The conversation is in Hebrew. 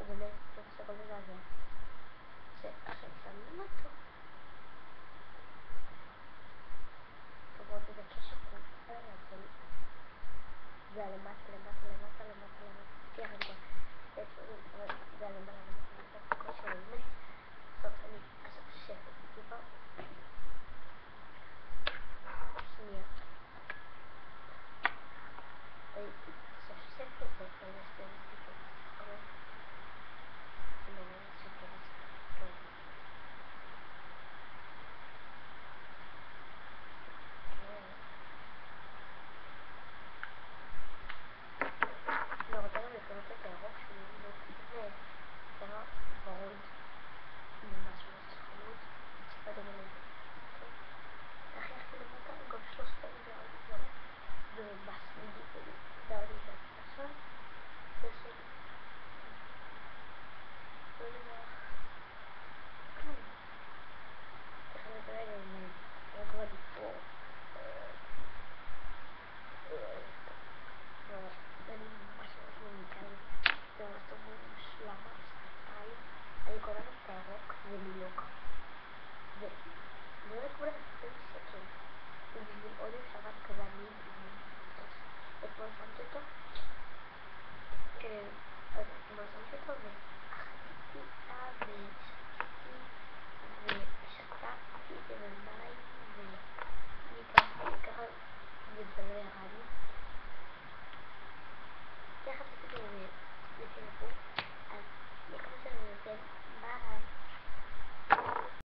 באמת לא תסתכל מזעזע. שעכשיו שמים אותו. תראו איזה קשר כל הרצון. זה הלמטה, למטה, למטה, למטה, למטה. תראה רגע. זה הלמטה, למטה, כל שבאמת. עכשיו אני עכשיו שפת טיפה. שנייה. הייתי שפת את זה, אבל יש לי טיפה. לא, שפת. טוב. לא רוצה גם לקנות את הירוק שהוא כזה צבע ורוד ממש ממש חמוד צבע דומה לזה אחי למטה הוא גם 3 פעמים זה ממש בדיוק זה עוד איזה עכשיו זה שלי לא יודע איך אני קורא לזה רק בא לי פה אני ממש ממש ממליצה זה אותו מושלם השנתיים אני קוראת את הירוק ומילוק זה נראה כמו $20 ובשביל עודף שבת כזה אני אתמול שמתי אותו אז אתמול שמתי אותו ואכלתי אביץ'